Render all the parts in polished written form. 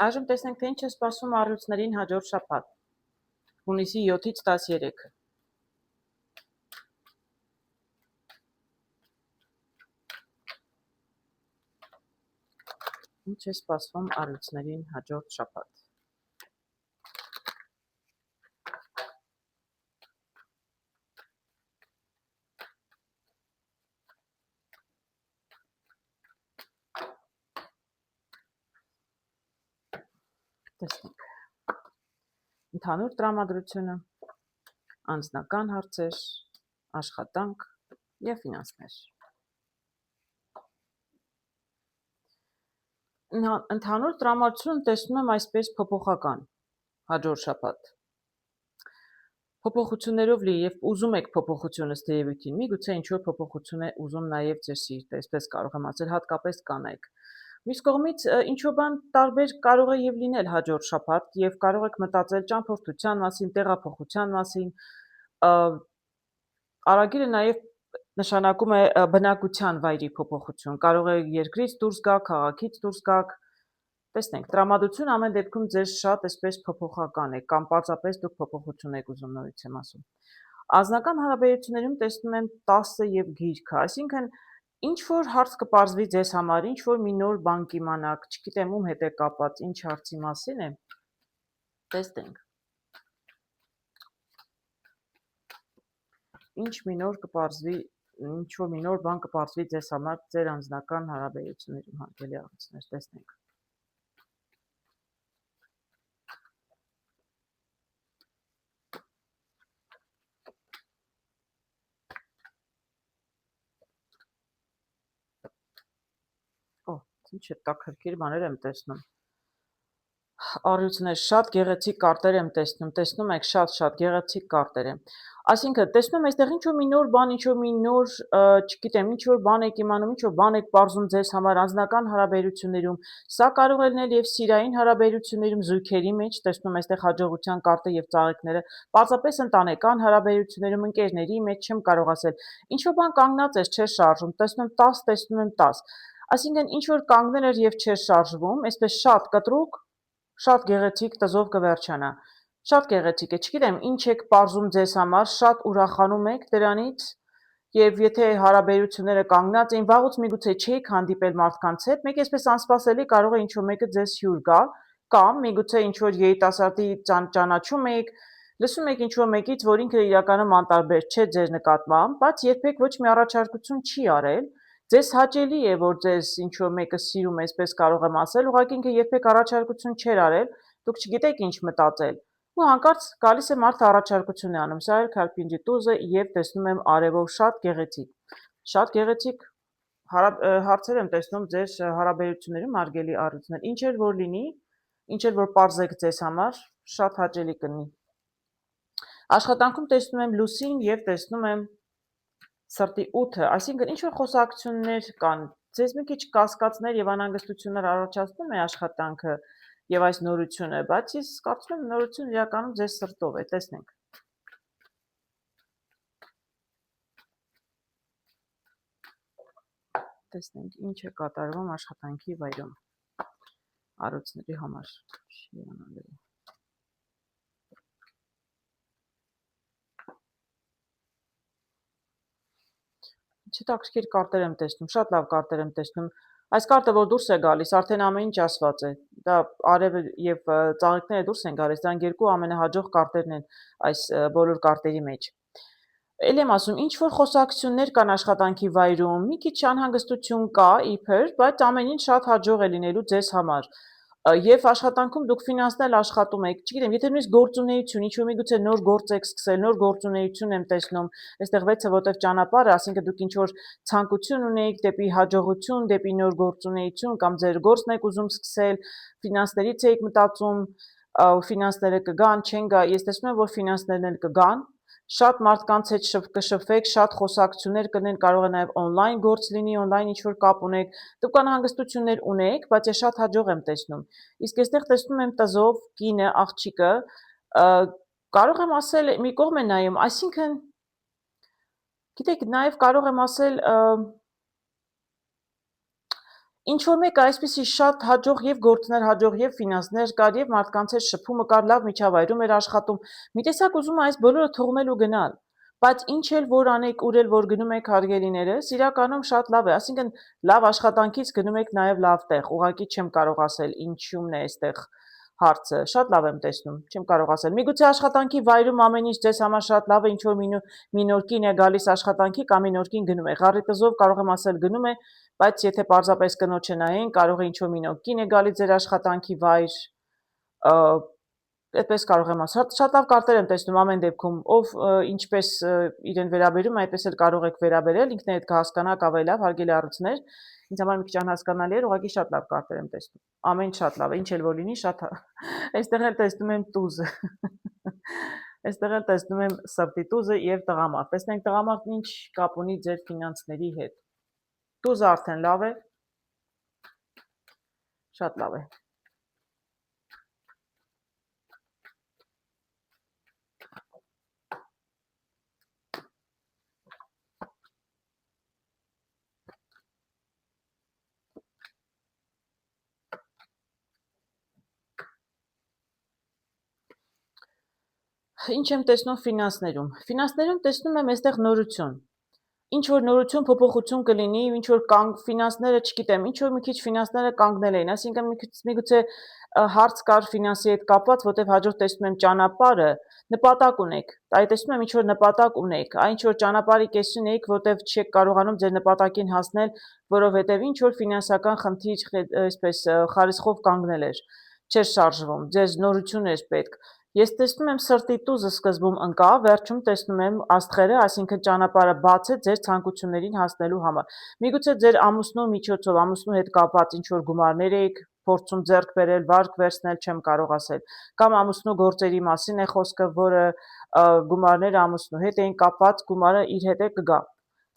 Այժմ տեսնենք, թե ինչ է սպասվում առյուծներին հաջորդ շաբաթ, հունիսի 7-ից 13-ը։ Ինչ է սպասվում առյուծներին հաջորդ շաբաթ։ Տեսնենք։ Ընդհանուր տրամադրությունը, անձնական հարցեր, աշխատանք եւ ֆինանսներ։ Ընդհանուր տրամադրությունը տեսնում եմ այսպես փոփոխական հաջորդ շաբաթ։ Փոփոխություններով լի եւ ուզում եք փոփոխություն ըստ երևույթին, միգուցե ինչ-որ փոփոխություն է ուզում նաեւ ձեր սիրտը, այսպես կարող եմ ասել, հատկապես կանայք։ Մյուս կողմից ինչ-որ բան տարբեր կարող է եւ լինել հաջորդ շաբաթ եւ կարող եք մտածել ճամփորդության մասին, տեղափոխության մասին։ Արագիլը նաեւ նշանակում է բնակության վայրի փոփոխություն։ Կարող է երկրից դուրս գաք, քաղաքից դուրս գաք։ Տեսնենք, տրամադրություն ամեն դեպքում ձեզ շատ այսպես փոփոխական է, կամ պարզապես դուք փոփոխություն եք ուզում, նորից եմ ասում։ Անձնական հարաբերություններում տեսնում եմ 10-ը եւ գիրքը, այսինքն ինչ որ հարց կպարզվի ձեզ համար, ինչ որ մի նոր բան կիմանաք, չգիտեմ ում հետ է կապված, ինչ հարցի մասին է, տեսնենք։ Ինչ որ մի նոր բան կպարզվի ձեզ համար ձեր անձնական հարաբերություններում, հարգելի առյուծներ, տեսնենք։ Ինչ հետաքրքիր բաներ եմ տեսնում։ Առյուծներ, շատ գեղեցիկ կարտեր եմ տեսնում եք շատ գեղեցիկ կարտեր եմ։ Այսինքն, տեսնում եմ այստեղ ինչ որ մի նոր բան, ինչ որ մի նոր, չգիտեմ, ինչ որ բան եք իմանում, ինչ որ բան եք պարզում ձեզ համար անձնական հարաբերություններում։ Սա կարող է լինել եւ սիրային հարաբերություններում, զույգերի մեջ, տեսնում եմ այստեղ հաջողության կարտը եւ ծաղիկները, պարզապես ընտանեկան հարաբերություններում, ընկերների մեջ չեմ կարող ասել։ Ինչ որ բան կանգնած է, չէ շարժում, տեսնում եմ 10, Այսինքն ինչ որ կանգնել էր եւ չէր շարժվում, այսպես շատ կտրուկ, շատ գեղեցիկ տզով կվերջանա։ Շատ գեղեցիկ է, չգիտեմ, ինչ եք պարզում ձեզ համար, շատ ուրախանում եք դրանից, եւ եթե հարաբերությունները կանգնած էին, վաղուց միգուցե չէիք հանդիպել մարդկանց հետ, մեկ այսպես անսպասելի կարող է ինչ որ մեկը ձեզ հյուր գա, կամ միգուցե ինչ որ երիտասարդի ճանաչում եք, լսում եք ինչ որ մեկից, որ ինքը իրականում անտարբեր չէ ձեր նկատմամբ, բայց երբեք ոչ մի առաջարկություն չի արել։ Ձեզ հաճելի է, որ ձեզ ինչ-որ մեկը սիրում է, այսպես կարող եմ ասել, ուղղակի ինքը երբեք առաջարկություն չէր արել, դուք չգիտեք ինչ մտածել։ Ու հանկարծ գալիս է մարդը առաջարկություն է անում, սա էլ քարփինջի տուզը եւ տեսնում եմ արևով շատ գեղեցիկ հարցեր եմ տեսնում ձեր հարաբերություններում, հարգելի առյուծներ, ինչ էլ որ լինի, ինչ էլ որ պարզեք ձեզ համար, շատ հաճելի կլինի։ Աշխատանքում տեսնում եմ լուսին եւ տեսնում եմ սրտի 8-ը, այսինքն ինչ որ խոսակցություններ կան, ձեզ մի քիչ կասկածներ եւ անհանգստություններ առաջացնում է աշխատանքը եւ այս նորությունը, բայց ես կարծում եմ նորությունը իրականում ձեզ սրտով է, տեսնենք։ Տեսնենք ինչ է կատարվում աշխատանքի վայրում առյուծների համար։ Հետաքրքիր կարտեր եմ տեսնում, շատ լավ կարտեր եմ տեսնում։ Այս կարտը, որ դուրս է գալիս, արդեն ամեն ինչ ասված է։ Դա արևը եւ ծաղիկները դուրս են գալիս, դրանք երկու ամենահաջող կարտերն են այս բոլոր կարտերի մեջ։ Էլ եմ ասում, ինչ որ խոսակցություններ կան աշխատանքի վայրում, մի քիչ անհանգստություն կա, իբր, բայց ամեն ինչ շատ հաջող է լինելու ձեզ համար։ Եվ աշխատանքում դուք ֆինանսնել աշխատում եք, չգիտեմ, եթե նույնիսկ գործունեություն, ինչ-որ միգուցե նոր գործ եք սկսել, նոր գործունեություն եմ տեսնում, այստեղ 6-ը որտեղ ճանապարհը, ասինքն դուք ինչ-որ ցանկություն ունեիք դեպի հաջողություն, դեպի նոր գործունեություն կամ ձեր գործն եք ուզում սկսել, ֆինանսներից եք մտածում, ֆինանսները կգան, չեն գա, ես տեսնում եմ, որ ֆինանսներն էլ կգան, շատ մարդկանց հետ կշփվեք, շատ խոսակցություններ կլինեն, կարող է նաև օնլայն գործ լինի, օնլայն ինչ-որ կապ ունեք, դուք անհանգստություններ ունեք, բայց ես շատ հաջող եմ տեսնում։ Իսկ այստեղ տեսնում եմ տզով կինը, աղջիկը, կարող եմ ասել մի կողմ է նայում, այսինքն գիտեք, նաև կարող եմ ասել ինչ որ մեկը այսպեսի շատ հաջող եւ գործներ հաջող եւ ֆինանսներ կար եւ մարդկանց հետ շփումը կար, լավ միջավայրում էր աշխատում։ Մի տեսակ ուզում է այս բոլորը թողնել ու գնալ։ Բայց ինչ էլ որ անեք, ուր էլ որ գնում եք հարգելիներս, իրականում շատ լավ է, այսինքն լավ աշխատանքից գնում եք նաեւ լավ տեղ։ Ուղղակի չեմ կարող ասել ինչումն է այստեղ հարցը։ Շատ լավ եմ տեսնում, չեմ կարող ասել։ Միգուցե աշխատանքի վայրում ամեն ինչ ձեզ համար շատ լավ է, ինչ որ մի նոր կին է գալիս աշխատանքի կամ մի նոր կին գնում է։ Ղարիտզով կարող եմ ասել գնում է, բայց եթե պարզապես կնոջը նայեն, կարող է ինչ որ մի նոր կին է գալիս ձեր աշխատանքի վայր, այդպես կարող եմ ասել։ Շատ լավ կարտեր եմ տեսնում ամեն դեպքում, ով ինչպես իրեն վերաբերում, այդպես էլ կարող եք վերաբերել, ինքներդ կհասկանաք ավելի լավ, հարգելի առույցներ։ Ինձ համար մի քիչ անհասկանալի էր, ուղղակի շատ լավ կարտեր եմ տեսնում։ Ամեն շատ լավ է, ինչ էլ որ լինի, շատ այստեղ էլ տեսնում եմ տուզը։ Այստեղ էլ տեսնում եմ սրտի տուզը եւ տղամարդ։ Տեսնենք տղամարդն ինչ կապ ունի ձեր ֆինանսների հետ։ Տուզը արդեն լավ է։ Շատ լավ է։ Ինչ եմ տեսնում ֆինանսներում։ Ֆինանսներում տեսնում եմ այստեղ նորություն։ Ինչ որ նորություն, փոփոխություն կլինի, ինչ որ ֆինանսները, չգիտեմ, ինչ որ մի քիչ ֆինանսները կանգնել էին, այսինքն միգուցե հարց կար ֆինանսի հետ կապված, որտեղ հաջորդ տեսնում եմ ճանապարհը, նպատակ ունեք։ Այ տեսնում եմ ինչ որ նպատակ ունեք, այն ինչ որ ճանապարհի կեսին էիք, որտեղ չեք կարողանում ձեր նպատակին հասնել, որովհետև ինչ որ ֆինանսական խնդիր, այսպես խարիսխով կանգնել էր, չէր շարժվում, ձեզ նորություն էր պետք։ Ես տեսնում եմ սրտի տուզը սկզբում ընկա, վերջում տեսնում եմ աստղերը, այսինքն ճանապարհը բաց է ձեր ցանկություններին հասնելու համար։ Միգուցե ձեր ամուսնու միջոցով, ամուսնու հետ կապված ինչ որ գումարներ եք փորձում ձեռք բերել, վարկ վերցնել, չեմ կարող ասել, կամ ամուսնու գործերի մասին է խոսքը, որը գումարները ամուսնու հետ էին կապված, գումարը իր հետ է կգա։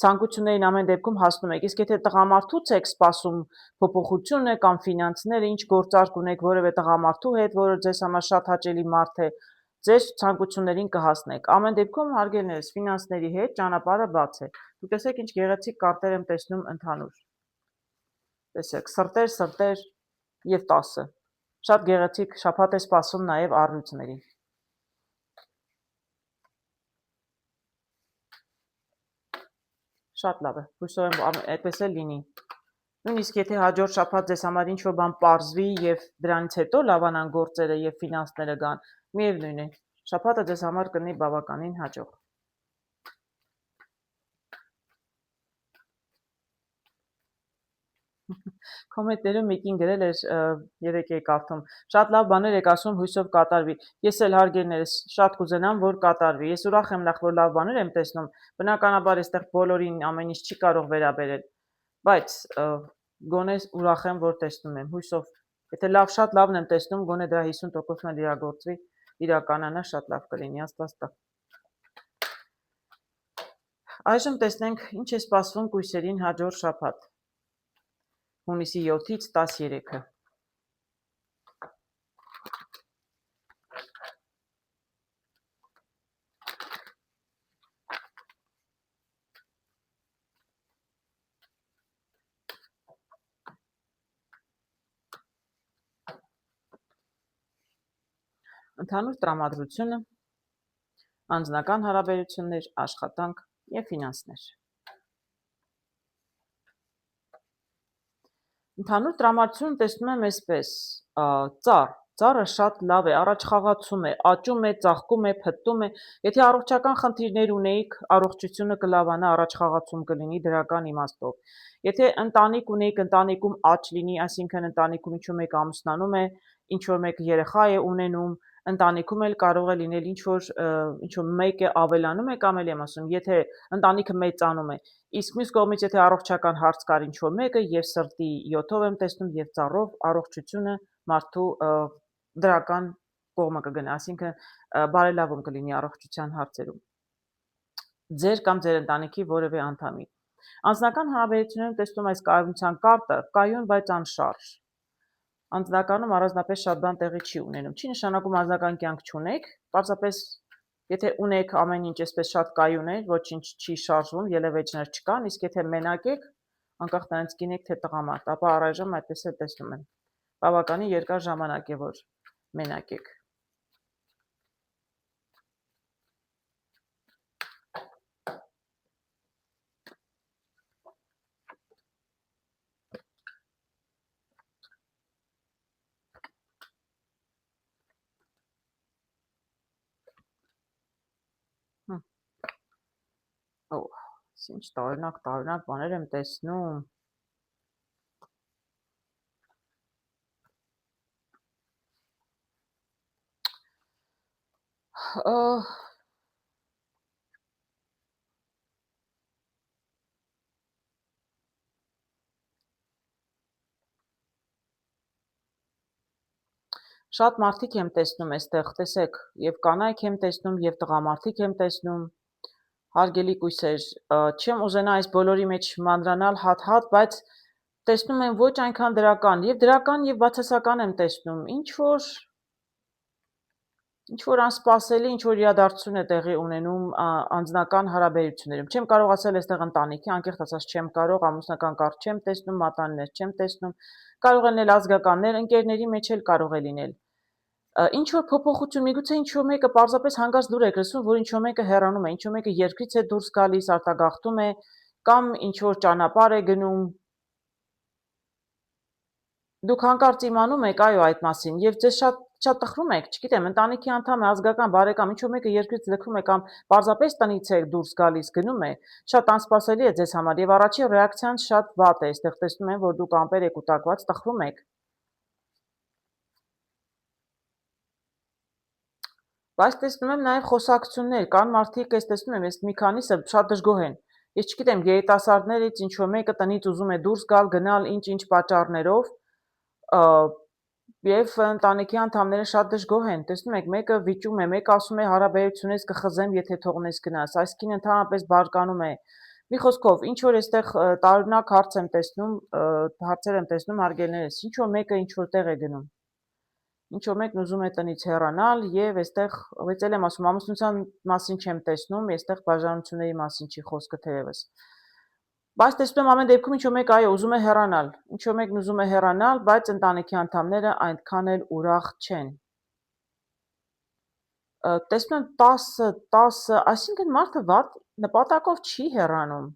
Ցանկություններին ամեն դեպքում հասնում եք, իսկ եթե տղամարդուց եք սպասում փոփոխությունը կամ ֆինանսները, ինչ գործարք ունեք որևէ տղամարդու հետ, որը ձեզ համար շատ հաճելի մարդ է, ձեր ցանկություններին կհասնեք։ Ամեն դեպքում հարգելիներս, ֆինանսների հետ ճանապարհը բաց է։ Դուք տեսեք ինչ գեղեցիկ կարտեր եմ տեսնում ընդհանուր։ Տեսեք, սրտեր եւ 10։ Շատ գեղեցիկ շաբաթ է սպասում նաեւ առյուծներին։ Շատ լավ է, հույսով եմ այդպես էլ լինի։ Նույնիսկ եթե հաջորդ շաբաթ ձեզ համար ինչ-որ բան պարզվի եւ դրանից հետո լավանան գործերը եւ ֆինանսները գան, միևնույն է, շաբաթը ձեզ համար կլինի բավականին հաջող։ Կոմենտներում մեկին գրել էր, երեք էի կարդում, շատ լավ բաներ եք ասում, հույսով կատարվի։ Ես էլ հարգելիներս շատ կուզենամ, որ կատարվի։ Ես ուրախ եմ նախ որ լավ բաներ եմ տեսնում, բնականաբար այստեղ բոլորին ամեն ինչ չի կարող վերաբերել, բայց գոնե ուրախ եմ, որ տեսնում եմ, հույսով, եթե լավ շատ լավն եմ տեսնում, գոնե դրա 50%-ն էլ իրագործվի, իրականանա շատ լավ կլինի, Աստված տա։ Այժմ տեսնենք ինչ է սպասվում կույսերին հաջորդ շաբաթ։ Հունիսի 7-ից 13-ը։ Ընդհանուր տրամադրությունը, անձնական հարաբերություններ, աշխատանք եւ ֆինանսներ։ Ընդհանուր տրամադրությունը տեսնում եմ այսպես. ծառը շատ լավ է, առաջխաղացում է, աճում է, ծաղկում է, փտտում է։ Եթե առողջական խնդիրներ ունեիք, առողջությունը կլավանա, առաջխաղացում կլինի դրական իմաստով։ Եթե ընտանիք ունեիք, ընտանիքում աճ լինի, այսինքն ընտանիքում ինչ-որ մեկ ամուսնանում է, ինչ-որ մեկ երեխա է ունենում, ընտանիքում էլ կարող է լինել ինչ-որ մեկը ավելանում է կամ էլ եմ ասում, եթե ընտանիքը մեծանում է, իսկ մյուս կողմից եթե առողջական հարց կար ինչ-որ մեկը եւ սրտի 7-ով եմ տեսնում եւ ծառով առողջությունը մարդու դրական կողմը կգնա, այսինքն բարելավում կլինի առողջության հարցերում։ Ձեր կամ ձեր ընտանիքի որևէ անդամի։ Անձնական հարաբերություններում տեսնում այս կայունության կարտը, կայուն, բայց անշարժ։ Անձնականում առանձնապես շատ բան տեղի չի ունենում։ Չի նշանակում անձնական կյանք չունեք, պարզապես եթե ունեք ամեն ինչ այսպես շատ կայուն է, ոչինչ չի շարժվում, ելևէջներ չկան, իսկ եթե մենակ եք, անկախ նրանից կին եք թե տղամարդ, ապա առայժմ այդպես էլ տեսնում եմ։ Բավականին երկար ժամանակ է, որ մենակ եք։ Ինչ տարօրինակ բաներ եմ տեսնում։ Շատ մարդիկ եմ տեսնում այստեղ, տեսեք, եւ կանայք եմ տեսնում, եւ տղամարդիկ եմ տեսնում։ Հարգելի կույսեր, չեմ ուզենա այս բոլորի մեջ մանրանալ հատ-հատ, բայց տեսնում եմ ոչ այնքան դրական եւ բացասական եմ տեսնում։ Ինչ որ անսպասելի, ինչ որ իրադարձություն է տեղի ունենում անձնական հարաբերություններում։ Չեմ կարող ասել այստեղ ընտանիքի, անկեղծ ասած չեմ կարող, ամուսնական կարգ չեմ տեսնում, մատանիներ չեմ տեսնում։ Կարող են լինել ազգականներ, ընկերների մեջ էլ կարող է լինել։ Ինչ որ փոփոխություն, միգուցե ինչ որ մեկը պարզապես հանգած դուր եք լսում, որ ինչ որ մեկը հեռանում է, ինչ որ մեկը երկրից է դուրս գալիս, արտագաղթում է, կամ ինչ որ ճանապարհ է գնում։ Դուք հանկարծ իմանում եք, այո, այդ մասին, եւ ձեզ շատ տխրում եք, չգիտեմ, ընտանիքի անդամ է, ազգական բարեկամ, ինչ որ մեկը երկրից լքում է կամ պարզապես տնից է դուրս գալիս, գնում է, շատ անսպասելի է ձեզ համար եւ առաջին ռեակցիան շատ վատ է, այստեղ տեսնում եմ, որ դուք ամպեր եք կուտակված, տխրում եք։ Բայց տեսնում եմ նաև խոսակցություններ, կան մարդիկ, ես տեսնում եմ, ես մի քանիսը շատ դժգոհ են։ Ես չգիտեմ, երիտասարդներից ինչ որ մեկը տնից ուզում է դուրս գալ, ինչ պատճառներով, եւ ընտանիքի անդամները շատ դժգոհ են։ Տեսնում եք, մեկը վիճում է, մեկը ասում է հարաբերությունից կխզեմ, եթե թողնես գնաս։ Այս կինը ընդհանրապես բարկանում է։ Մի խոսքով, ինչ որ այստեղ տարօրինակ հարցեր եմ տեսնում արգելներս, ինչ որ մեկը ինչ որ տեղ է գնում։ Ինչ որ մեկն ուզում է տնից հեռանալ եւ այստեղ, բայց էլ եմ ասում, ամուսնության մասին չեմ տեսնում, այստեղ բաժանությունների մասին չի խոսքը թերևս։ Բայց տեսնում եմ ամեն դեպքում ինչ որ մեկ այո ուզում է հեռանալ, ինչ որ մեկն ուզում է հեռանալ, բայց ընտանիքի անդամները այնքան էլ ուրախ չեն։ Տեսնում եմ 10, այսինքն մարդը վատ նպատակով չի հեռանում։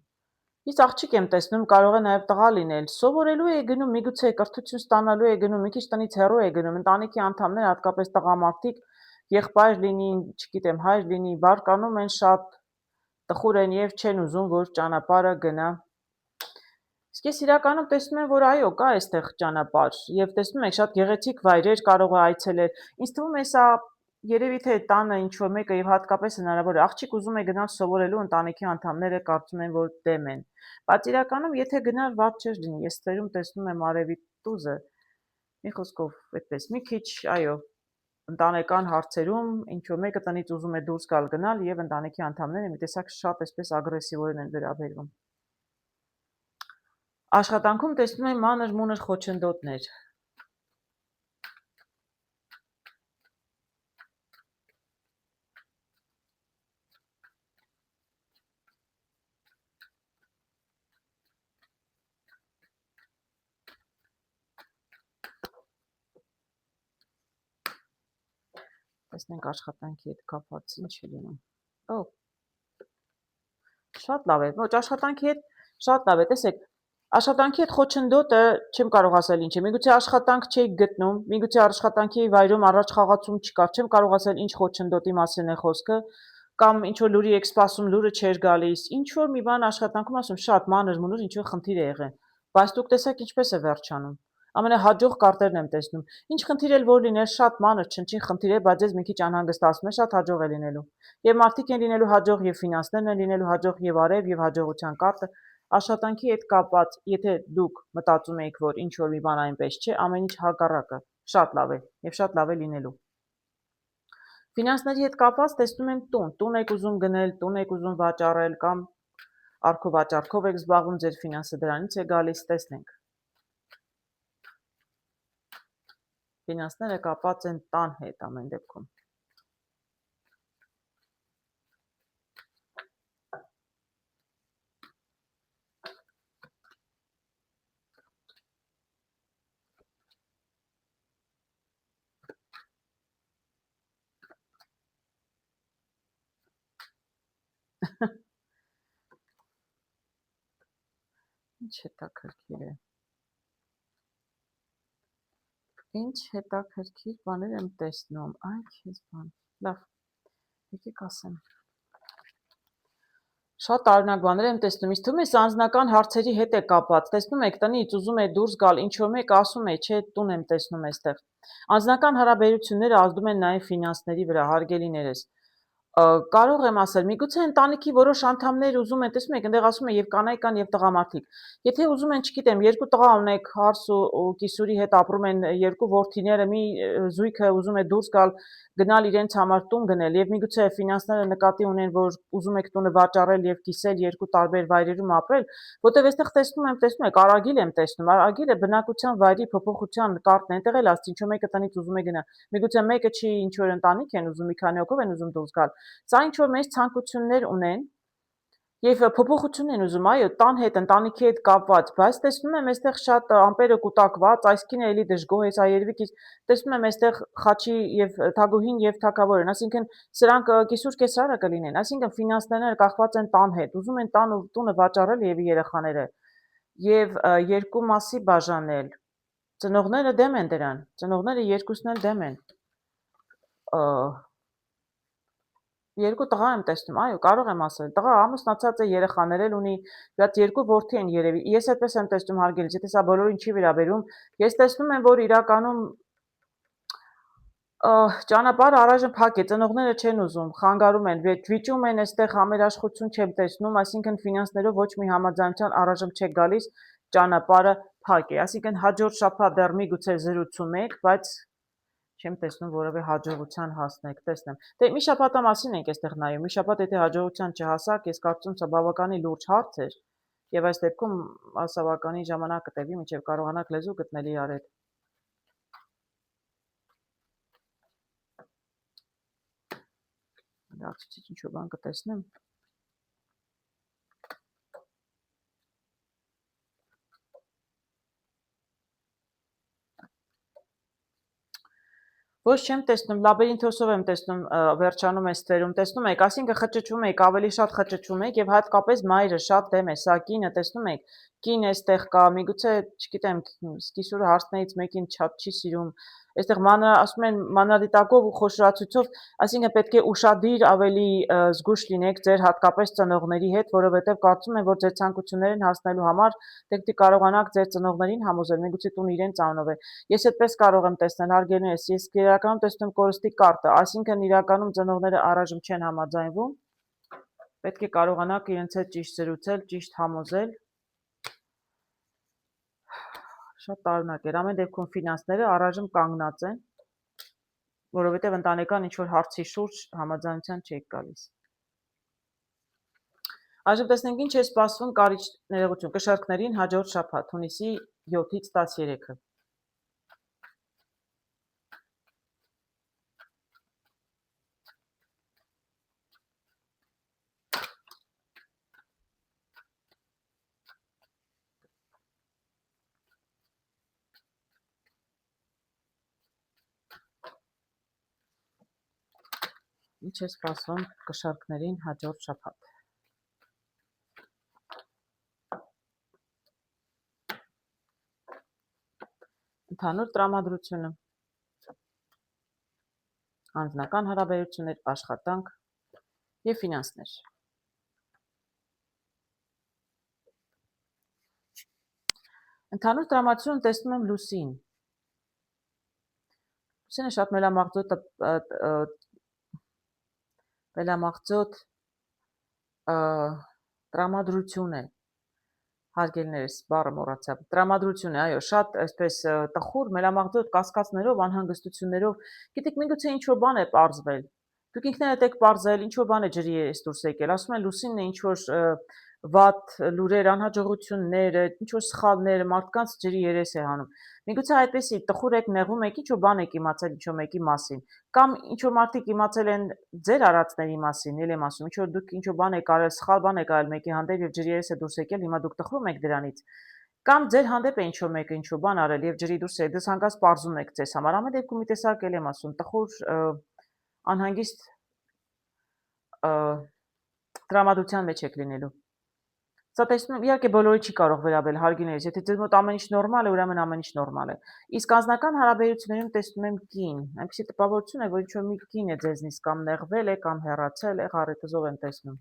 Ես աղջիկ եմ տեսնում, կարող է նաև տղա լինել, սովորելու է գնում, միգուցե կրթություն ստանալու է գնում, մի քիչ տնից հեռու է գնում, ընտանիքի անդամները, հատկապես տղամարդիկ, եղբայր լինի, չգիտեմ, հայր լինի, բարկանում են շատ, տխուր են եւ չեն ուզում, որ ճանապարհը գնա։ Իսկ ես իրականում տեսնում եմ, որ այո, կա այստեղ ճանապարհ եւ տեսնում եք շատ գեղեցիկ վայրեր կարող է այցելել։ Ինձ թվում է սա երևի թե տանը ինչ որ մեկը եւ հատկապես հնարավոր է աղջիկ ուզում է գնալ սովորելու, ընտանիքի անդամները կարծում են, որ դեմ են։ Բայց իրականում եթե գնար վատ չէր լինի, ես ծերում տեսնում եմ արևի տուզը։ Մի խոսքով, այդպես մի քիչ, այո, ընտանեկան հարցերում ինչ որ մեկը տնից ուզում է դուրս գալ եւ ընտանիքի անդամները մի տեսակ շատ այսպես ագրեսիվորեն են վերաբերվում։ Աշխատանքում տեսնում եմ մանր-մունր խոչընդոտներ։ Տեսնենք աշխատանքի հետ կապված ինչ է լինում։ Օ, շատ լավ է։ Ոչ, աշխատանքի հետ շատ լավ է։ Տեսեք, աշխատանքի հետ խոչընդոտը չեմ կարող ասել ինչ է։ Միգուցե աշխատանք չէի գտնում, միգուցե աշխատանքի վայրում առաջ խաղացում չկար, չեմ կարող ասել ինչ խոչընդոտի մասին է խոսքը, կամ ինչ որ լուրի եք սպասում, լուրը չէր գալիս։ Ինչ որ մի բան աշխատանքում ասում, շատ մանր-մունր ինչ որ խնդիր է եղել։ Բայց դուք տեսեք ինչպես է վերջանում։ Ամենահաջող կարտերն եմ տեսնում։ Ինչ խնդիր էլ որ լիներ, շատ մանր չնչին խնդիր է, բայց ձեզ մի քիչ անհանգստացնում է, շատ հաջող է լինելու։ Եվ մարդիկ են լինելու հաջող, եւ ֆինանսներն են լինելու հաջող, եւ արև, եւ հաջողության կարտը։ Աշխատանքի հետ կապված, եթե դուք մտածում եք, որ ինչ որ մի բան այնպես չէ, ամեն ինչ հակառակը, շատ լավ է, եւ շատ լավ է լինելու։ Ֆինանսների հետ կապված տեսնում եմ տուն եք ուզում գնել, տուն եք ուզում վաճառել կամ առքովաճառքով եք զբաղվում, ձեր ֆինանսը դրանից է գալիս, տեսնենք։ Ֆինանսները կապված են տան հետ ամեն դեպքում։ Ինչ հետաքրքիր է։ Ինչ հետաքրքիր բաներ եմ տեսնում։ Այ քեզ բան։ Լավ, եկեք ասեմ։ Շատ տարօրինակ բաներ եմ տեսնում, ինձ թվում է սա անձնական հարցերի հետ է կապված, տեսնում եք տնից ուզում է դուրս գալ, ինչ-որ մեկը ասում է, չէ, տուն եմ տեսնում այստեղ։ Անձնական հարաբերությունները ազդում են նաև ֆինանսների վրա, հարգելիներս։ Կարող եմ ասել, միգուցե ընտանիքի որոշ անդամներ ուզում են, տեսնում եք, այնտեղ ասում է եւ կանայք կան եւ տղամարդիկ։ Եթե ուզում են, չգիտեմ, երկու տղա ունեք, հարս ու կիսուրի հետ ապրում են երկու որդիները, մի զույգը ուզում է դուրս գալ, գնալ իրենց համար տուն գնել եւ միգուցե ֆինանսները նկատի ունեն, որ ուզում եք տունը վաճառել եւ կիսել երկու տարբեր վայրերում ապրել, որտեվ այստեղ տեսնում եք, արագիլ եմ տեսնում, արագիլը բնակության վայրի փոփոխության կարտն է, այնտեղ էլ ասց, ինչու մեկը տնից ուզում է գնալ։ Միգուցե մեկը չի ինչ որ ընտանիք են ուզում, մի քանի հոգով են ուզում դուրս գալ։ Սա ինչ որ մեծ ցանկություններ ունեն եւ փոփոխություն են ուզում, այո, տան հետ, ընտանիքի հետ կապված, բայց տեսնում եմ այստեղ շատ ամպերը կուտակված, այս կինը էլի դժգոհ է, սա երևի տեսնում եմ այստեղ խաչի եւ թագուհին եւ թագավոր են, այսինքն սրանք կիսուր կեսարը կլինեն, այսինքն ֆինանսները կախված են տան հետ, ուզում են տունը վաճառել եւ երեխաները եւ երկու մասի բաժանել։ Ծնողները դեմ են դրան, ծնողները երկուսն էլ դեմ են։ Երկու տղա եմ տեսնում, այո, կարող եմ ասել, տղա ամուսնացած է, երեխաներ էլ ունի, բայց երկու որդի են երևի, ես այդպես եմ տեսնում հարգելից, եթե սա բոլորին չի վերաբերում, ես տեսնում եմ, որ իրականում ճանապարհը առայժմ փակ է, ծնողները չեն ուզում, խանգարում են, վիճում են այստեղ համերաշխություն չեմ տեսնում, այսինքն ֆինանսներով ոչ մի համաձայնության առայժմ չեք գալիս, ճանապարհը փակ է, այսինքն հաջորդ շաբաթ դեռ միգուցե զրուցում եք, բայց չեմ տեսնում որևէ հաջողության հասնեք, տեսնեմ։ Դե մի շաբաթա մասին ենք այստեղ նայում, մի շաբաթ եթե հաջողության չհասակ, ես կարծում սա բավականին լուրջ հարց էր, եւ այս դեպքում ասավականի ժամանակ կտևի, մինչեւ կարողանաք լեզու գտնել իրար հետ։ Լացուցիչ ինչ-որ բան կտեսնեմ։ Ոչ չեմ տեսնում, լաբերինթոսով եմ տեսնում, վերջանում է ստվերում, տեսնում եք, այսինքն խճճվում եք, ավելի շատ խճճվում եք եւ հատկապես մայրը շատ դեմ է, սա կինը, տեսնում եք, կին էստեղ կա, միգուցե, չգիտեմ, կիսուրը հարցներից մեկին շատ չի սիրում, այստեղ ասում են մանրադիտակով ու խոշորացույցով, այսինքն պետք է ուշադիր ավելի զգույշ լինեք ձեր հատկապես ծնողների հետ, որովհետեւ կարծում եմ, որ ձեր ցանկություններին հասնելու համար պետք է կարողանաք ձեր ծնողներին համոզել, միգուցե տուն իրենց անունով է։ Ես այդպես կարող եմ տեսնել, հարգելիներս, ես իրականում տեսնում կորստի կարտը, այսինքն իրականում ծնողները առայժմ չեն համաձայնվում, պետք է կարողանաք իրենց հետ ճիշտ զրուցել, ճիշտ համոզել։ Շատ տարօրինակ էր, ամեն դեպքում ֆինանսները առայժմ կանգնած են, որովհետև ընտանեկան ինչ-որ հարցի շուրջ համաձայնության չեք գալիս։ Այժմ տեսնենք ինչ է սպասվում կարիճ ներողություն կշեռքներին հաջորդ շաբաթ, հունիսի 7-ից 13-ը։ Ինչ է սպասվում կշեռքներին հաջորդ շաբաթ։ Ընդհանուր տրամադրությունը, անձնական հարաբերություններ, աշխատանք եւ ֆինանսներ։ Ընդհանուր տրամադրություն տեսնում եմ լուսին։ Լուսինը շատ մելամաղձոտ տրամադրություն է, հարգելիներս, բառը մոռացա, տրամադրություն է, այո, շատ այսպես տխուր, մելամաղձոտ կասկածներով, անհանգստություններով, գիտեք, միգուցե ինչ-որ բան է պարզվել, դուք ինքներդ եք պարզել, ինչ-որ բան է ջրի երես դուրս եկել, ասում են լուսինն է ինչ-որ վատ լուրեր, անհաջողություններ, ինչ-որ սխալներ, մարդկանց ջրի երես է հանում։ Միգուցե այդպեսի տխուր եք, նեղում եք, ինչ-որ բան եք իմացել ինչ-որ մեկի մասին, կամ ինչ-որ մարդիկ իմացել են ձեր արածների մասին, ել եմ ասում, ինչ-որ դուք ինչ-որ բան եք արել, սխալ բան եք արել մեկի հանդեպ եւ ջրի երես է դուրս եկել, հիմա դուք տխրում եք դրանից։ Կամ ձեր հանդեպ է ինչ-որ մեկը ինչ-որ բան արել եւ ջրի դուրս է, դες հանկարծ պարզում եք ձեզ համար։ Ամեն դեպքում մի տեսակ ել եմ ասում, տխուր անհանգիստ տրամադրության մեջ եք լինելու։ Սա տեսնում եմ, իհարկե բոլորի չի կարող վերաբերել հարգիներիս, եթե ձեզ մոտ ամեն ինչ նորմալ է, ուրեմն ամեն ինչ նորմալ է։ Իսկ անձնական հարաբերություններում տեսնում եմ կին, այնպեսի տպավորություն է, որ ինչ-որ մի կին է ձեզնից կամ նեղվել է, կամ հեռացել է, առետզով եմ տեսնում։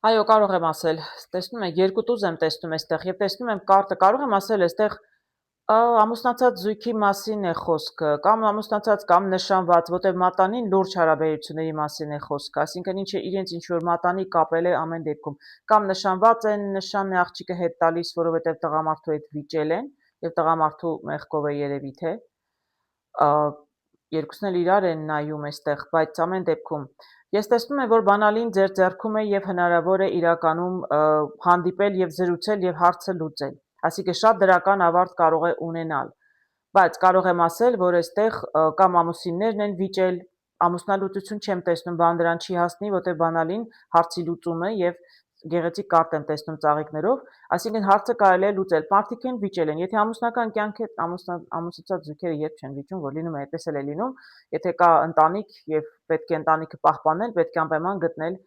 Այո, կարող եմ ասել, տեսնում եք, երկու տուզ եմ տեսնում այստեղ եւ տեսնում եմ կարտը, կարող եմ ասել այստեղ ամուսնացած զույգի մասին է խոսքը, կամ ամուսնացած կամ նշանված, որտեղ մատանին լուրջ հարաբերությունների մասին է խոսքը, այսինքն ինչ է իրենց ինչ որ մատանի կապել է ամեն դեպքում, կամ նշանված են, նշանն է աղջիկը հետ տալիս, որովհետեւ տղամարդու հետ վիճել են եւ տղամարդու մեղքով է երևի թե երկուսն էլ իրար են նայում այստեղ, բայց ամեն դեպքում ես տեսնում եմ, որ բանալին ձեր ձեռքում է եւ հնարավոր է իրականում հանդիպել եւ զրուցել եւ հարցը լուծել։ Այսինքն շատ դրական ավարտ կարող է ունենալ։ Բայց կարող եմ ասել, որ այստեղ կամ ամուսիններն են վիճել, ամուսնալուծություն չեմ տեսնում, բան դրան չի հասնի, որտեղ բանալին հարցի լուծումը եւ գեղեցիկ կարտ եմ տեսնում ծաղիկներով, այսինքն հարցը կարելի է լուծել։ Մարդիկ են վիճել են, եթե ամուսնական կյանքը ամուսնացած զույգերը երբ չեն վիճում, որ լինում է, այդպես էլ է լինում, եթե կա ընտանիք եւ պետք է ընտանիքը պահպանել, պետք է անպայման գտնել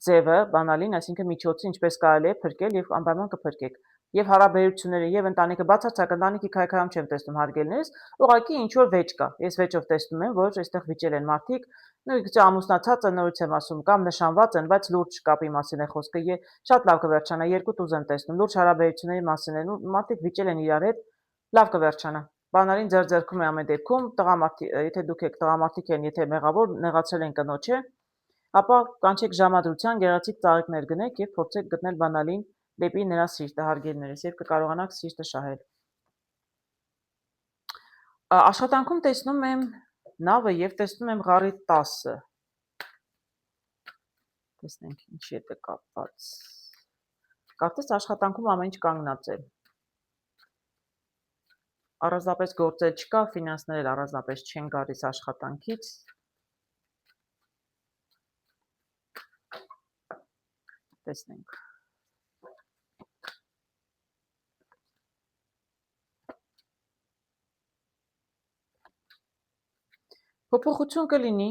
ձևը, բանալին, այսինքն միջոցը ինչպես կարելի է փրկել եւ անպայման կփրկեք։ Եվ հարաբերությունները եւ ընտանիքը բացարձակ ընտանիքի քայքայում չեմ տեսնում հարգելներս, ուղղակի ինչ որ վեճ կա։ Ես վեճով տեսնում եմ, որ այստեղ վիճել են մարդիկ, նույնիսկ ամուսնացած են, նորից եմ ասում, կամ նշանված են, բայց լուրջ կապի մասին է խոսքը։ Շատ լավ կվերջանա, երկու տուզ եմ տեսնում, լուրջ հարաբերությունների մասին է, մարդիկ վիճել են իրար հետ, լավ կվերջանա։ Բանալին ձեր ձեռքում է ամեն դեպքում, եթե դուք եք տղամարդիկ են, եթե մեղավոր նեղացել են կնոջը, ապա կանչեք ժամադրության, գեղեցիկ ծաղիկներ գնեք եւ փորձեք գտնել բանալին դեպի նրա սիրտը, հարգելներս, եւ կկարողանաք սիրտը շահել։ Աշխատանքում տեսնում եմ նավը եւ տեսնում եմ ղարի 10-ը։ Տեսնենք ինչի է դա կապված։ Կարծես աշխատանքում ամեն ինչ կանգնած է։ Առանձնապես գործել չկա, ֆինանսներ էլ առանձնապես չեն գալիս աշխատանքից։ Տեսնենք։ Փոփոխություն կլինի։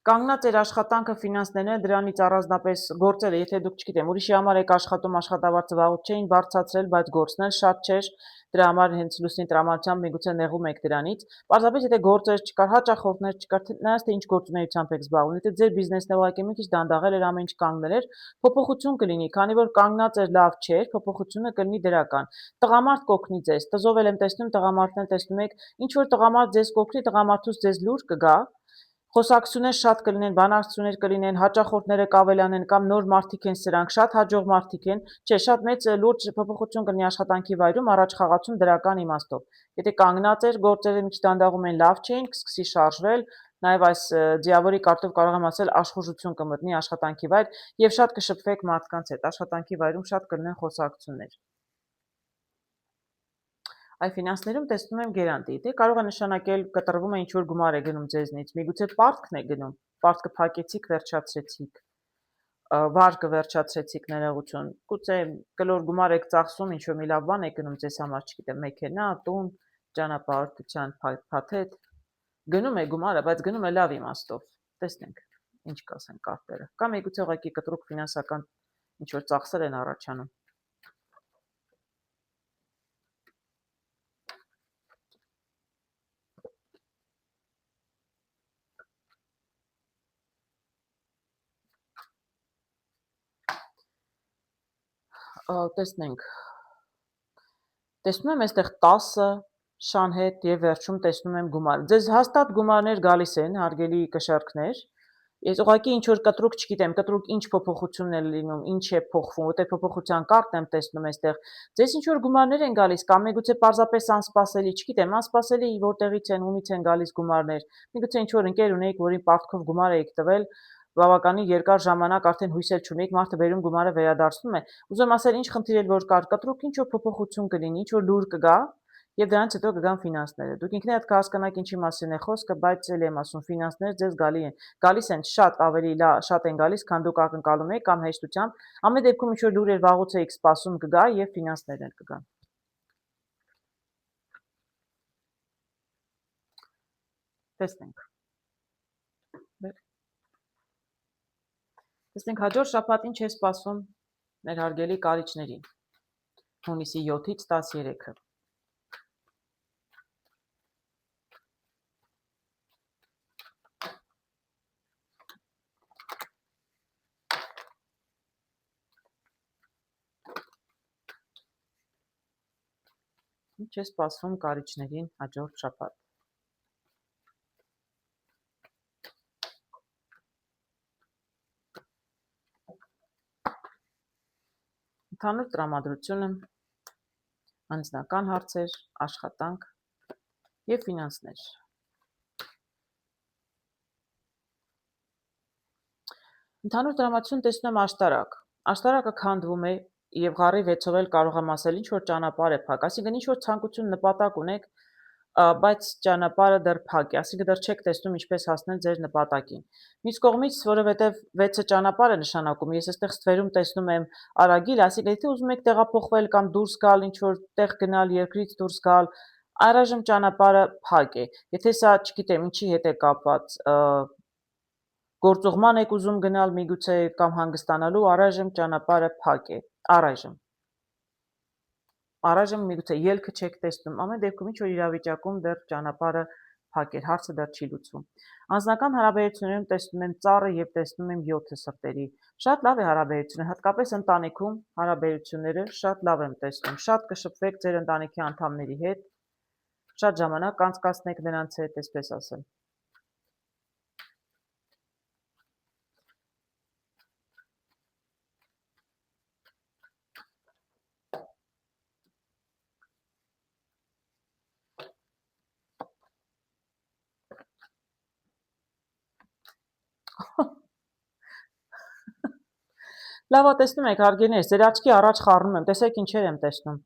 Կանգնած էր աշխատանքը, ֆինանսներն դրանից առանձնապես գործերը, եթե դուք չգիտեմ, ուրիշի համար եք աշխատում, աշխատավարձը վաղուց չէին բարձրացրել, բայց գործն էլ շատ չէր, դրա համար հենց լուսնի տրամադրությամբ միգուցե նեղում եք դրանից։ Պարզապես եթե գործեր չկար, հաճախորդներ չկար, նայած թե ինչ գործունեությամբ եք զբաղվում, եթե ձեր բիզնեսն է ուղղակի մի քիչ դանդաղել էր, ամեն ինչ կանգնել էր, փոփոխություն կլինի, քանի որ կանգնած էր լավ չէր, փոփոխությունը կլինի դրական։ Տղամարդ կօգնի ձեզ, տզով էլ եմ տեսնում, տղամարդն էլ տեսնում եք, ինչ որ տղամարդ ձեզ կօգնի, տղամարդուց ձեզ լուր կգա։ Խոսակցություններ շատ կլինեն, բանակցություններ կլինեն, հաճախորդները կավելանեն կամ նոր մարդիկ են սրանք, շատ հաջող մարդիկ են, չէ, շատ մեծ լուրջ փոփոխություն կլինի աշխատանքի վայրում, առաջ խաղացում դրական իմաստով։ Եթե կանգնած էր, գործերը մի քիչ դանդաղում են, լավ չէին, կսկսի շարժվել, նաև այս դիավոլի կարտով կարող եմ ասել աշխուժություն կմտնի աշխատանքի վայր եւ շատ կշփվեք մարդկանց հետ, աշխատանքի վայրում շատ կլինեն խոսակցություններ։ Այ ֆինանսներում տեսնում եմ գերանտի, դե կարող է նշանակել կտրվում է ինչ-որ գումար է գնում ձեզնից, միգուցե պարտքն է գնում, պարտքը փակեցիք, վերջացրեցիք, վարկը վերջացրեցիք ներողություն, գուցե կլոր գումար եք ծախսում, ինչ-որ մի լավ բան եք գնում ձեզ համար, չգիտեմ, մեքենա, տուն, ճանապարհորդության փաթեթ, գնում է գումարը, բայց գնում է լավ իմաստով, տեսնենք, ինչ կասեն կարտերը, կամ միգուցե ուղղակի կտրուկ ֆինանսական ինչ-որ ծախսեր են առաջանում։ Տեսնենք, տեսնում եմ այստեղ 10-ը շան հետ եւ վերջում տեսնում եմ գումար։ Ձեզ հաստատ գումարներ գալիս են, հարգելի կշարքներ։ Ես ուղղակի ինչ որ կտրուկ չգիտեմ, կտրուկ ինչ փոփոխությունն է լինում, ինչ է փոխվում, որտեղ փոփոխության կարտն եմ տեսնում այստեղ։ Ձեզ ինչ որ գումարներ են գալիս, կամ միգուցե պարզապես անսպասելի, չգիտեմ, անսպասելի որտեղից են, ումից են գալիս գումարներ։ Միգուցե ինչ որ ընկեր ունեիք, որին պարտքով գումար էիք տվել, բավականին երկար ժամանակ արդեն հույսեր չունեք, մարդը բերում գումարը վերադարձնում է։ Ուզում ասել, ինչ խնդիր էլ որ կար, կտրուկ ինչ որ փոփոխություն կլինի, ինչ որ լուր կգա, եւ դրանից հետո կգան ֆինանսները։ Դուք ինքներդ կհասկանաք ինչի մասին է խոսքը, բայց ելի եմ ասում, ֆինանսները ձեզ գալիս են շատ ավելի շատ են գալիս, քան դուք ակնկալում եք կամ հեշտությամբ։ Ամեն դեպքում ինչ որ լուր էր վաղուց էիք սպասում կգա եւ ֆինանսներն կգան։ Տեսնենք։ Տեսնենք հաջորդ շաբաթ ինչ է սպասում մեր հարգելի կարիճներին։ Հունիսի 7-ից 13-ը։ Ինչ է սպասում կարիճներին հաջորդ շաբաթ։ Ընդհանուր տրամադրությունը, անձնական հարցեր, աշխատանք եւ ֆինանսներ։ Ընդհանուր տրամադրություն տեսնում եմ աշտարակ։ Աշտարակը քանդվում է եւ ղարի 6-ով էլ կարող եմ ասել ինչ որ ճանապարհ է փակ, այսինքն ինչ որ ցանկություն նպատակ ունեք, բայց ճանապարհը դեռ փակ է, այսինքն դեռ չեք տեսնում ինչպես հասնել ձեր նպատակին։ Մյուս կողմից, որովհետեւ 6-ը ճանապարհ է նշանակում, ես այստեղ ստվերում տեսնում եմ արագիլ, այսինքն եթե ուզում եք տեղափոխվել կամ դուրս գալ, ինչ որ տեղ գնալ, երկրից դուրս գալ, առայժմ ճանապարհը փակ է։ Եթե սա, չգիտեմ, ինչի հետ է կապված, գործուղման եք ուզում գնալ միգուցե կամ հանգստանալու, առայժմ ճանապարհը փակ է, առայժմ միգուցե ելքը չեք տեսնում, ամեն դեպքում ինչ որ իրավիճակում դեռ ճանապարհը փակ է, հարցը դեռ չի լուծվում։ Անձնական հարաբերություններում տեսնում եմ ծառը եւ տեսնում եմ 7 սրտերի։ Շատ լավ է հարաբերությունը, հատկապես ընտանիքում հարաբերությունները շատ լավ եմ տեսնում, շատ կշփվեք ձեր ընտանիքի անդամների հետ, շատ ժամանակ կանցկացնեք նրանց հետ, այսպես ասեմ։ Լավ, տեսնում եք, հարգելիներ, ձեր աչքի առաջ խառնում եմ, տեսեք ինչեր եմ տեսնում։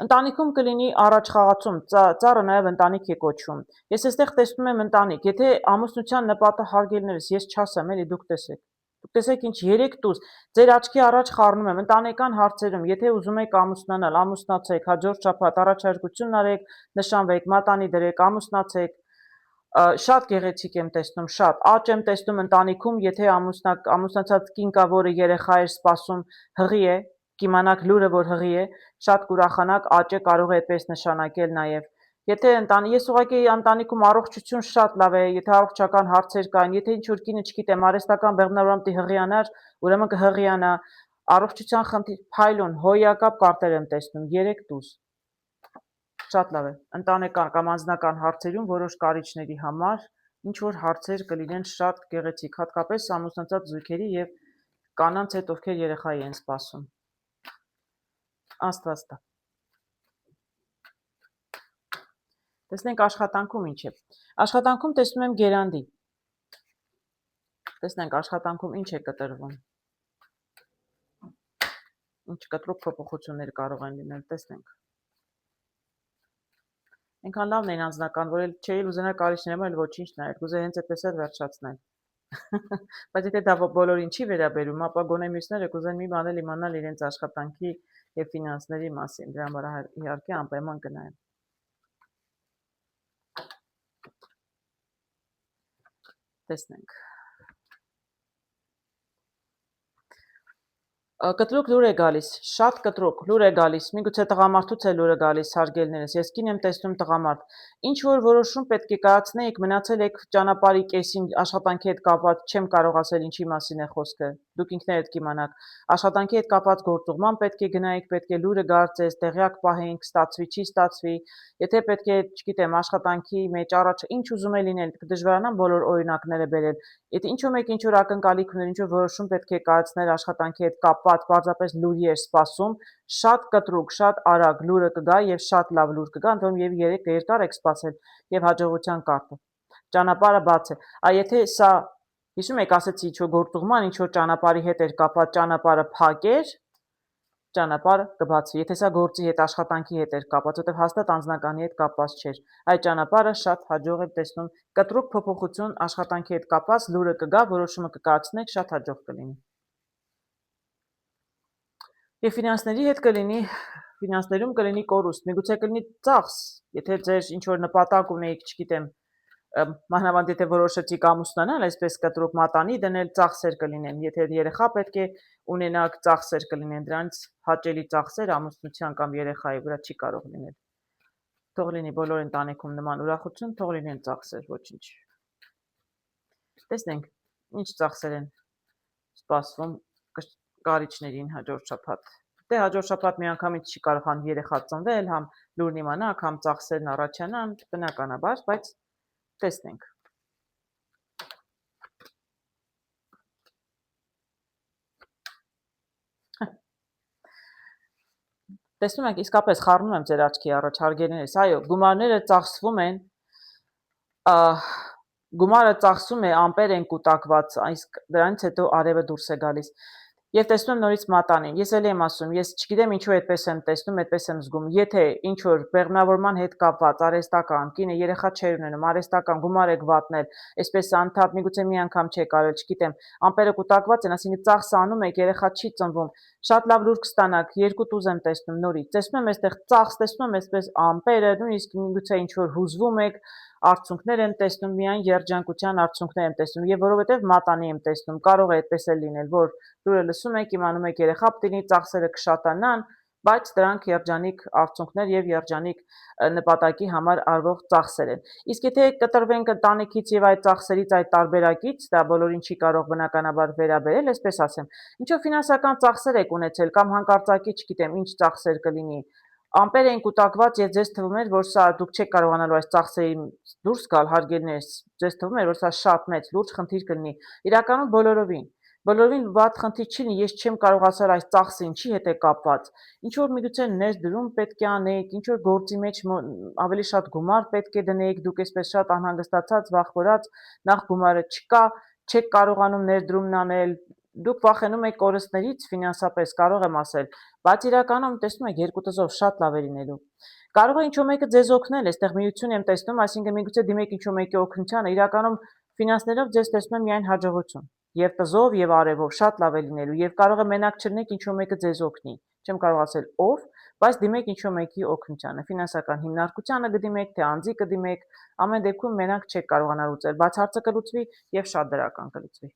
Ընտանիքում կլինի առաջ խաղացում, ծառը նաև ընտանիք է կոչվում։ Ես այստեղ տեսնում եմ ընտանիք, եթե ամուսնության նպատը հարգելիներս, ես չասեմ, էլի դուք տեսեք։ Դուք տեսեք ինչ 3 տուս, ձեր աչքի առաջ խառնում եմ ընտանեկան հարցերում, եթե ուզում եք ամուսնանալ, ամուսնացեք, հաջորդ շաբաթ առաջարկություն արեք, նշանվեք, մատանի դրեք, ամուսնացեք, շատ գեղեցիկ եմ տեսնում, շատ աճ եմ տեսնում ընտանիքում, եթե ամուսնացած կին կա, որը երեխա է սպասում, հղի է, կիմանաք լուրը, որ հղի է, շատ կուրախանաք, աճը կարող է այդպես նշանակել նաև։ Եթե ես ուղղակի ընտանիքում առողջություն շատ լավ է, եթե առողջական հարցեր կան, եթե ինչ որ կինը, չգիտեմ, արհեստական բեղմնավորում պիտի հղիանար, ուրեմն կհղիանա, առողջության խնդիր, փայլուն, հոյակապ կարտեր եմ տեսնում, 3 տուս։ Շատ լավ է, ընտանեկան կամ անձնական հարցերում որոշ կարիճների համար ինչ որ հարցեր կլինեն շատ գեղեցիկ, հատկապես ամուսնացած զույգերի եւ կանանց հետ, ովքեր երեխայի են սպասում։ Աստված տա։ Տեսնենք աշխատանքում ինչ է։ Աշխատանքում տեսնում եմ գերանդի։ Տեսնենք աշխատանքում ինչ է կտրվում։ Ինչ կտրուկ փոփոխություններ կարող են լինել, տեսնենք։ Այնքան լավն են անձնական, որ էլ չէի ուզենա կարիճներում էլ ոչինչ նայել, կուզեի հենց այդպես էլ վերջացնել։ Բայց եթե դա բոլորին չի վերաբերում, ապա գոնե մյուսները կուզեն մի բան էլ իմանալ իրենց աշխատանքի եւ ֆինանսների մասին, դրա համար իհարկե անպայման կնայեմ։ Տեսնենք։ Կտրուկ լուր է գալիս, շատ կտրուկ լուր է գալիս, միգուցե տղամարդուց է լուրը գալիս, հարգելիներս, ես կին եմ տեսնում տղամարդ։ Ինչ որ որոշում պետք է կայացնեիք, մնացել եք ճանապարհի կեսին աշխատանքի հետ կապված, չեմ կարող ասել ինչի մասին է խոսքը, դուք ինքներդ կիմանաք։ Աշխատանքի հետ կապված գործուղման պետք է գնայիք, պետք է լուրը գարցես, տեղյակ պահեինք, ստացվի, չի ստացվի։ Եթե պետք է, չգիտեմ, աշխատանքի մեջ առաջ ինչ ուզում է լինել, կդժվարանամ բոլոր օրինակները բերել։ Եթե ինչ-որ մեկ ինչ-որ ակնկալիք ուներ, ինչ-որ որոշում պետք է կայացնել աշխատանքի հետ կապված, պարզապես լուրի էր սպասում, շատ կտրուկ, շատ արագ լուրը կգա եւ շատ լավ լուր կգա, ընդհանրում եւ երկար եք սպասել եւ հաջողության կարգը։ Ճանապարհը բաց է։ Եթե սա Հիշում եք, ասեցի ինչ որ գործուղման, ինչ որ ճանապարհի հետ էր կապված, ճանապարհը փակ էր, ճանապարհը կբացվի։ Եթե սա գործի հետ, աշխատանքի հետ էր կապված, որտեղ հաստատ անձնականի հետ կապված չէր, այդ ճանապարհը շատ հաջող եմ տեսնում։ Կտրուկ փոփոխություն աշխատանքի հետ կապված, լուրը կգա, որոշումը կկայացնեք, շատ հաջող կլինի։ Եվ ֆինանսների հետ կլինի, ֆինանսներում կլինի կորուստ, միգուցե կլինի ծախս, եթե ձեր ինչ որ նպատակ ունեիք, չգիտեմ, մանավանդ եթե որոշեցիք ամուսնանալ, այսպես կտրուկ մատանի դնել, ծախսեր կլինեն, եթե երեխա պետք է ունենաք, ծախսեր կլինեն, դրանց հաճելի ծախսեր ամուսնության կամ երեխայի վրա չի կարող լինել։ Թող լինի բոլոր ընտանիքում նման ուրախություն, թող լինեն ծախսեր, ոչինչ։ Տեսնենք, ինչ ծախսեր են սպասվում կարիճներին հաջորդ շաբաթ։ Դե հաջորդ շաբաթ միանգամից չի կարող համ երեխա ծնվել, համ լուրն իմանաք, համ ծախսերն առաջանան, բնականաբար, բայց տեսնենք։ Տեսնում եք, իսկապես խառնում եմ ձեր աչքի առաջ, հարգելիներս, այո, գումարները ծախսվում են, գումարը ծախսում է, ամպեր են կուտակված, դրանից հետո արևը դուրս է գալիս։ Եվ տեսնում եմ նորից մատանին։ Ես էլ եմ ասում, ես չգիտեմ ինչու այդպես եմ տեսնում, այդպես եմ զգում։ Եթե ինչ որ բեղմնավորման հետ կապված արհեստական, կինը երեխա չէր ունենում, արհեստական գումար եք վատնել, այսպես անդադ միգուցե մի անգամ չեք արել, չգիտեմ, ամպերը կուտակված են, ասինքն ծախսը անում եք, երեխա չի ծնվում։ Շատ լավ լուր կստանաք, երկու տուզ եմ տեսնում նորից։ Տեսնում եմ այստեղ ծախս, տեսնում եմ այսպես ամպերը, նույնիսկ միգուցե ինչ որ հուզվում եք, արդյունքներ եմ տեսնում, միայն երջանկության արդյունքներ եմ տեսնում, եւ որովհետեւ մատանի եմ տեսնում, կարող է այդպես էլ լինել, որ լուրը լսում եք, իմանում եք երեխա պտինի, ծախսերը կշատանան, բայց դրանք երջանիկ արդյունքներ եւ երջանիկ նպատակի համար արվող ծախսեր են։ Իսկ եթե կտրվենք ընտանիքից եւ այդ ծախսերից, այդ տարբերակից, դա բոլորին չի կարող բնականաբար վերաբերել, այսպես ասեմ, ինչով ֆինանսական ծախսեր եք ունեցել կամ հանկարծակի, չգիտեմ, ինչ ծախսեր կլինի, ամպեր էին կուտակված եւ ձեզ թվում էր, որ սա դուք չեք կարողանալու այս ծախսերին դուրս գալ, հարգելիներս, ձեզ թվում էր, որ սա շատ մեծ լուրջ խնդիր կլինի։ Իրականում բոլորովին վատ խնդիր չի լինի, ես չեմ կարողացել այս ծախսը ինչի հետ է կապված։ Ինչ որ միգուցե ներդրում պետք է անեիք, ինչ որ գործի մեջ ավելի շատ գումար պետք է դնեիք, դուք այսպես շատ անհանգստացած, վախվորած, նախ գումարը չկա, չեք կարողանում ներդրումն անել, դուք վախենում եք կորստներից ֆինանսապես, կարող եմ ասել, բայց իրականում տեսնում եք երկու տզով շատ լավ է լինելու։ Կարող է ինչ-որ մեկը ձեզ օգնել, այստեղ միություն եմ տեսնում, այսինքն միգուցե դիմեք ինչ-որ մեկի օգնությանը, իրականում ֆինանսներով ձեզ տեսնում եմ միայն հաջողություն։ Եվ տզով եւ արևով շատ լավ է լինելու եւ կարող է մենակ չլինեք ինչ-որ մեկը ձեզ օգնի։ Չեմ կարող ասել ով, բայց դիմեք ինչ-որ մեկի օգնությանը, ֆինանսական հիմնարկությանը կդիմեք, թե անձի կդիմեք, ամեն դեպքում մենակ չեք կարողանալ լուծել, բայց հարցը կլուծվի եւ շատ դրական կլուծվի։